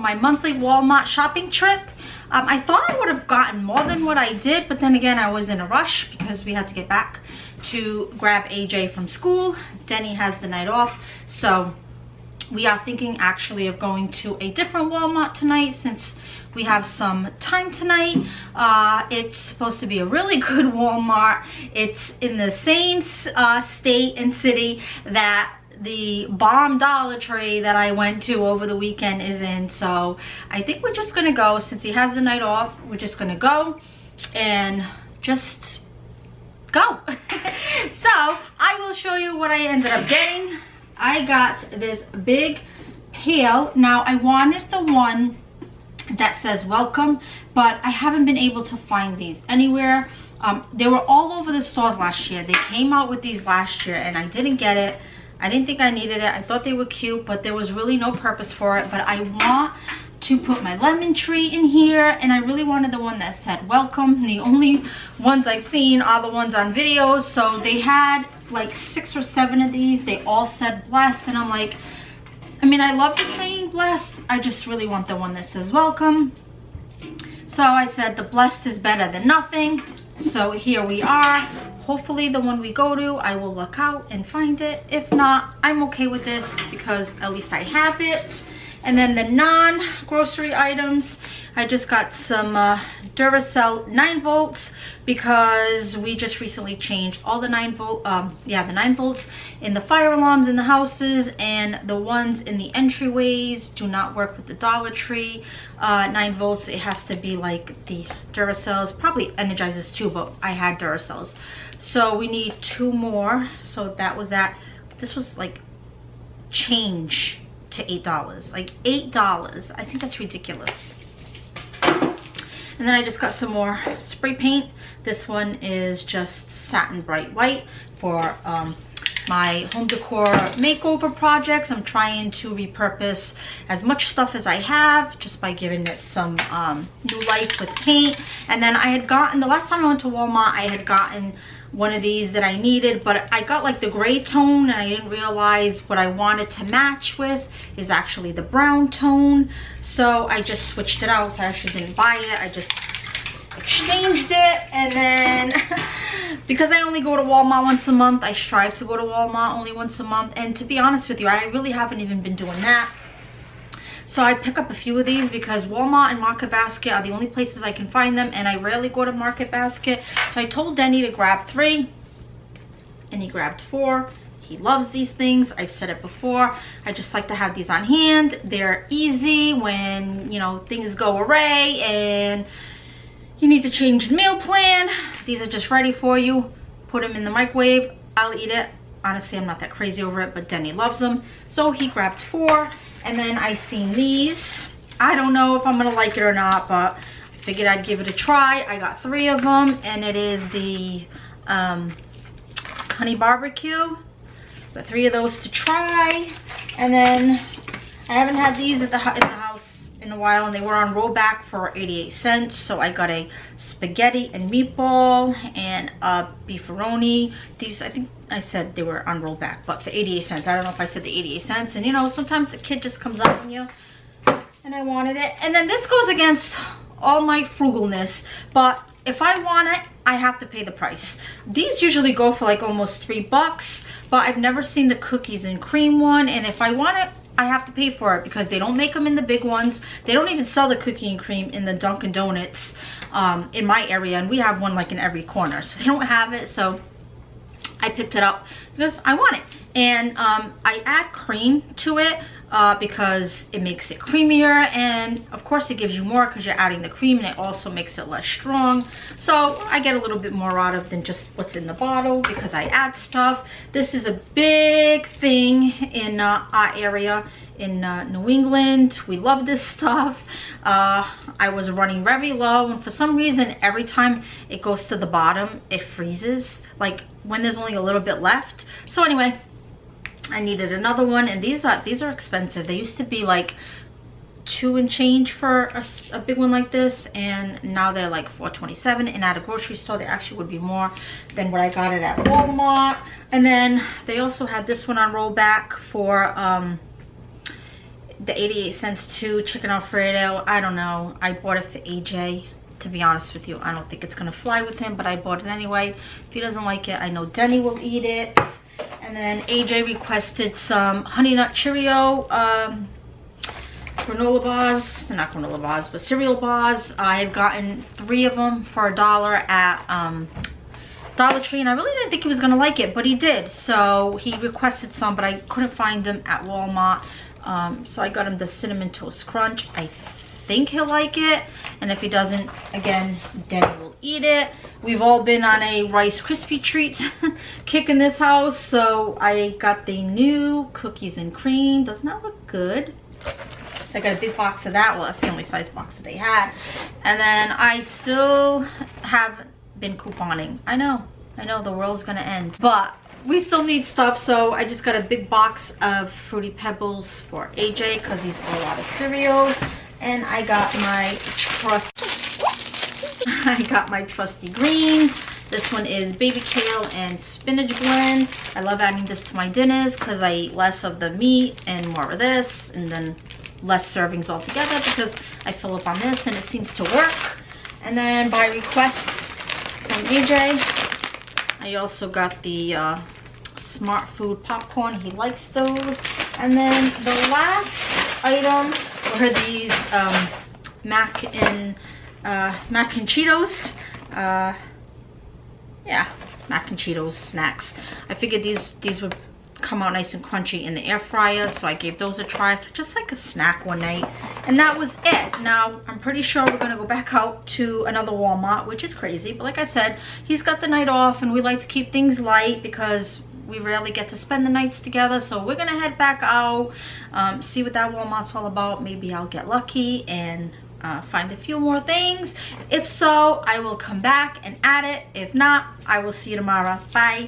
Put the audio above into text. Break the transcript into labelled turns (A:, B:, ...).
A: from my monthly Walmart shopping trip. I thought I would have gotten more than what I did, but then again, I was in a rush because we had to get back to grab AJ from school. Denny has the night off, so we are thinking actually of going to a different Walmart tonight since we have some time tonight. It's supposed to be a really good Walmart. It's in the same state and city that the bomb Dollar Tree that I went to over the weekend is in. So I think we're just gonna go, since he has the night off, we're just gonna go and just go. So I will show you what I ended up getting. I got this big pail. Now I wanted the one that says welcome, but I haven't been able to find these anywhere. They were all over the stores last year. They came out with these last year and I didn't get it. I didn't think I needed it. I thought they were cute, but there was really no purpose for it. But I want to put my lemon tree in here, and I really wanted the one that said welcome. The only ones I've seen are the ones on videos. So they had like 6 or 7 of these. They all said blessed, and I'm like, I mean, I love the saying blessed. I just really want the one that says welcome. So I said the blessed is better than nothing. So here we are. Hopefully the one we go to, I will look out and find it. If not, I'm okay with this because at least I have it. And then the non-grocery items, I just got some Duracell 9 volts because we just recently changed all the 9 volts in the fire alarms in the houses, and the ones in the entryways do not work with the Dollar Tree 9 volts. It has to be like the Duracells, probably Energizers too, but I had Duracells. So we need 2 more. So that was that. This was like change to $8, like $8. I think that's ridiculous. And then I just got some more spray paint. This one is just satin bright white for my home decor makeover projects. I'm trying to repurpose as much stuff as I have just by giving it some new life with paint. And then I had gotten, the last time I went to Walmart, I had gotten one of these that I needed, but I got like the gray tone, and I didn't realize what I wanted to match with is actually the brown tone. So I just switched it out. So I actually didn't buy it. I just exchanged it. And then because I only go to Walmart once a month, I strive to go to Walmart only once a month. And to be honest with you, I really haven't even been doing that. So I pick up a few of these because Walmart and Market Basket are the only places I can find them, and I rarely go to Market Basket. So I told Denny to grab 3, and he grabbed 4. He loves these things. I've said it before. I just like to have these on hand. They're easy when, you know, things go awry and you need to change the meal plan. These are just ready for you. Put them in the microwave. I'll eat it. Honestly, I'm not that crazy over it, but Denny loves them. So he grabbed 4. And then I seen these. I don't know if I'm gonna like it or not, but I figured I'd give it a try. I got 3 of them, and it is the honey barbecue. Got 3 of those to try. And then I haven't had these at the house in a while, and they were on rollback for 88 cents. So I got a spaghetti and meatball and a beefaroni. These, I think I said they were on rollback, but for 88 cents. I don't know if I said the 88 cents. And you know, sometimes the kid just comes up on you, and I wanted it. And then this goes against all my frugalness, but if I want it, I have to pay the price. These usually go for like almost $3, but I've never seen the cookies and cream one, and if I want it, I have to pay for it because they don't make them in the big ones. They don't even sell the cookie and cream in the Dunkin' Donuts in my area, and we have one like in every corner, so they don't have it. So I picked it up because I want it, and I add cream to it because it makes it creamier, and of course it gives you more because you're adding the cream, and it also makes it less strong. So I get a little bit more out of than just what's in the bottle because I add stuff. This is a big thing in our area in New England. We love this stuff. I was running very low, and for some reason every time it goes to the bottom it freezes, like when there's only a little bit left. So anyway, I needed another one, and these are expensive. They used to be like $2 and change for a big one like this, and now they're like $4.27, and at a grocery store they actually would be more than what I got it at Walmart. And then they also had this one on rollback for the 88 cents too. Chicken Alfredo, I don't know. I bought it for AJ. To be honest with you, I don't think it's gonna fly with him, but I bought it anyway. If he doesn't like it, I know Denny will eat it. And then AJ requested some Honey Nut Cheerio granola bars. They're not granola bars, but cereal bars. I had gotten 3 of them for $1 at Dollar Tree, and I really didn't think he was gonna like it, but he did. So he requested some, but I couldn't find them at Walmart. So I got him the Cinnamon Toast Crunch. I think he'll like it, and if he doesn't, again, Denny will eat it. We've all been on a Rice Krispie Treats kick in this house, so I got the new cookies and cream. Doesn't that look good? So I got a big box of that. Well, that's the only size box that they had. And then I still have been couponing. I know the world's gonna end, but we still need stuff, so I just got a big box of Fruity Pebbles for AJ because he's ate a lot of cereal. And I got my trusty greens. This one is baby kale and spinach blend. I love adding this to my dinners because I eat less of the meat and more of this, and then less servings altogether because I fill up on this and it seems to work. And then by request from AJ, I also got the Smart Food popcorn. He likes those. And then the last item were these mac and Cheetos. Yeah, mac and Cheetos snacks. I figured these would come out nice and crunchy in the air fryer, so I gave those a try for just like a snack one night, and that was it. Now I'm pretty sure we're gonna go back out to another Walmart, which is crazy, but like I said, he's got the night off and we like to keep things light because we rarely get to spend the nights together. So we're gonna head back out, see what that Walmart's all about. Maybe I'll get lucky and find a few more things. If so, I will come back and add it. If not, I will see you tomorrow. Bye.